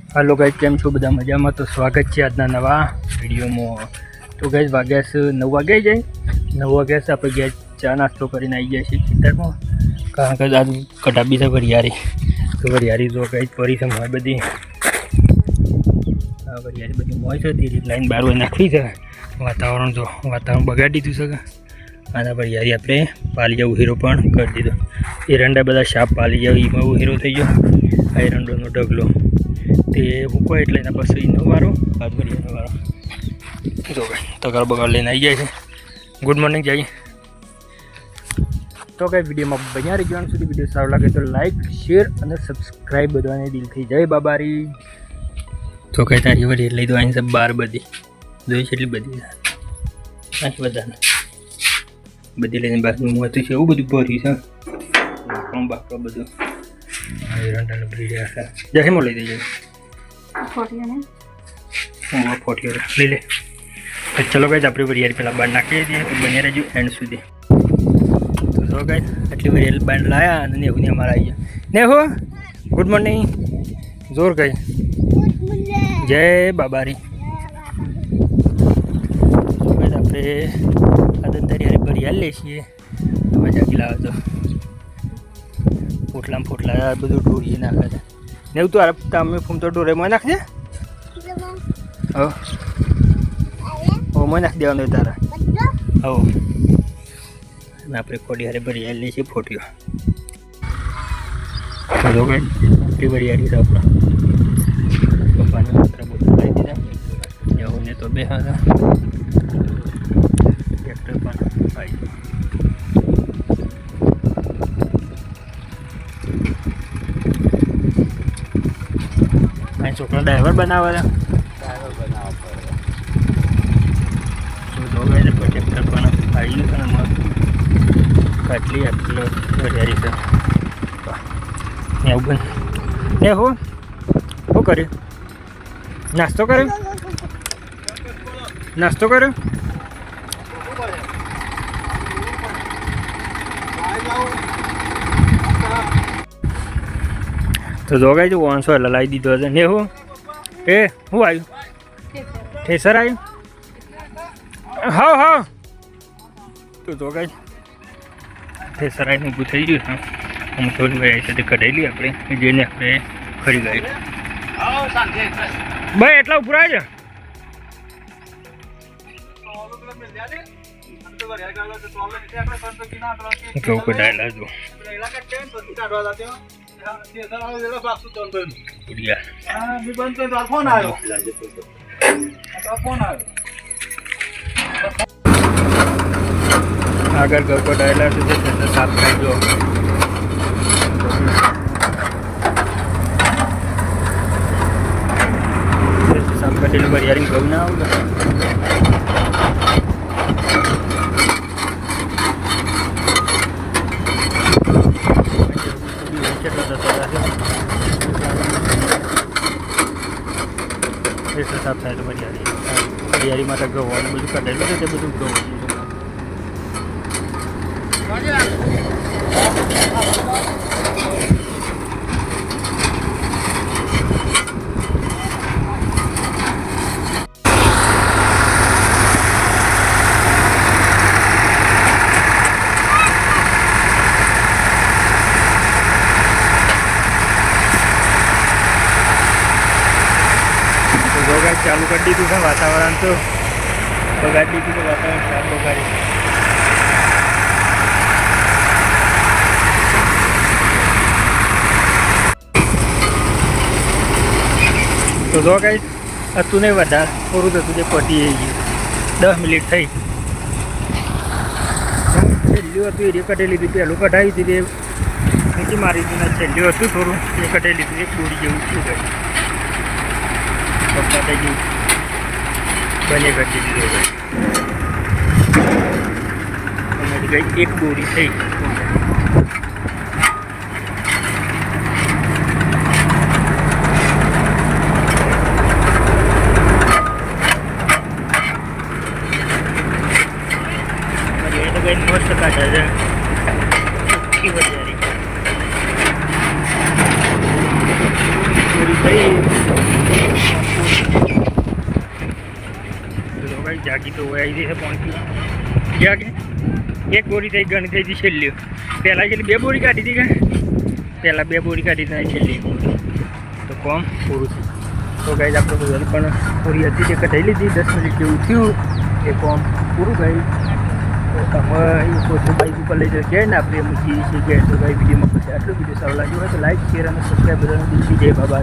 Hello guys, केम छो बधा मजामां? तो स्वागत है आजना नवा विडियो में। तो गाइस वाग्या से 9 वागे जाए 9 वाग्या से आपणे गया चा नास्तो करीने आई गया छीए खेतर में, कारण के आज कटाबी से वरियारी। तो वरियारी जो गाइस परी से मोय बधी वरियारी बधी मोय छे ती लाइन बार नाखवी छे। वातावरण जो वातावरण बगाड़ी दीधुं छे અને વરિયારી આપણે પાલિયા ઉહીરો પણ કરી દીધો। એરંડા બધા શાપ પાલિયા એમાં ઉહીરો થઈ ગયો। આ એરંડોનો ઢગલો તે મૂકો એટલે એના પછી એનો વારો બાદ વરિયાનો વારો। જો ભાઈ તગાર બગાડ લઈને આવી જાય છે। ગુડ મોર્નિંગ જઈએ। તો કઈ વિડીયોમાં બન્યા રહી જવાનું સુધી। વિડીયો સારો લાગે તો લાઈક શેર અને સબસ્ક્રાઈબ બધાને દિલથી જય બાબારી। તો કઈ તારી વળી લઈ દો અહીં સબ 12 બધી જોઈ છે એટલી બધી નાખી બધાને बदी लेने बाद में मोती से वो बदी भरी है कम बाकरो बदो एरंडा ने भरी है जैसे मोले दे फोटियो ने वो फोटियो ले ले। तो चलो गाइस आपरी वरियारी पेला बांध नाखी दीए तो बने रहजो एंड सुधी। तो जो गाइस आटली वरियारी बांध लाया અને નેહુ ને અમારા આવી ગયા। નેહુ ગુડ મોર્નિંગ જોર ગાइस जय बाबारी। तो गाइस आपरे आदंतरी हरी भरियाल ले छीए मजा की लावे तो पोटला में पोटला बधु ढोरी नाखे छे। ने तो आ तामे फूम तो ढोरे में नाख दे ओ में नाख देवानो तारा ओ ने आपणे कोडी हरी भरियाल ले छे फोटियो। तो जो गई आपली भरियाली से आपणा पप्पाने पत्र बोतल लई दीधा एवं ने तो बेहारा छोकरा ड्राइवर बनावे ट्रेक्टर पण आई काटली आटलो वरियारी से એવું બન એ હો શું કર્યું? નાસ્તો કર્યો? નાસ્તો કર્યો? तो जो गई जो 500 लाई दीधो है ने हो ए हूँ आयु ठेसर आयु हाँ हाँ। तो जो गई ठेसर आई ऊभू थी गयु हम थोड़ी भाई आई कढ़ाई अपने जेने अपने खरी गई भाई एटला ऊपर आज घઉં કઢાયેલા જો આગળ ઘઉં કઢાયેલા છે તે સાફ થઈ ગયો। સાફ કઢેલું વરિયાળી ઘઉં ના આવે साफ थाय तो वरियारी में घઉં બધું કઢેલું છે તે બધું ઘઉં चालू कर दी है वातावरण तो बगाड़ दी तो वातावरण खराब बगाड़ी। तो जो गाइस अतु नहीं वधा थोड़ू तो तुझे पटी 10 मिनिट थी छेल्लू हतुं ए कटेली थी पहलू कढ़ाई थी नीचे मारी थी छेल्लू हतुं थोड़ू ए कटेली थी एक बोरी जेवुं थयुं गई पप्पा થઈ ગયું બને કરી દીધું અમારી ગઈ એક બોરી થઈ। મસ્ત કાઢે છે સુકી વરિયાળી પૂરી થઈ। બાકી તો આવી જશે પાણી પીવા ક્યાં કે એક બોરી થઈ ઘણી થઈ હતી છેલ્લી પહેલાં છેલ્લી 2 બોરી કાઢી હતી કે પહેલાં 2 બોરી કાઢી હતી છેલ્લી તો કોમ પૂરું થયું તો ગાઈઝ આપણે બધું પણ પૂરી હતી તે કઢાઈ લીધી 10 મિનિટ જેવું થયું એ કોમ પૂરું ગયું તો તમે એ પોતે બાઈક ઉપર લઈ જશે ને આપણે મૂકીએ છીએ કે તો ભાઈ વિડીયોમાં પછી આટલું વિડીયો સારું લાગ્યું હોય તો લાઈક શેર અને સબસ્ક્રાઈબ કરવાનું દિલથી જય બાબા.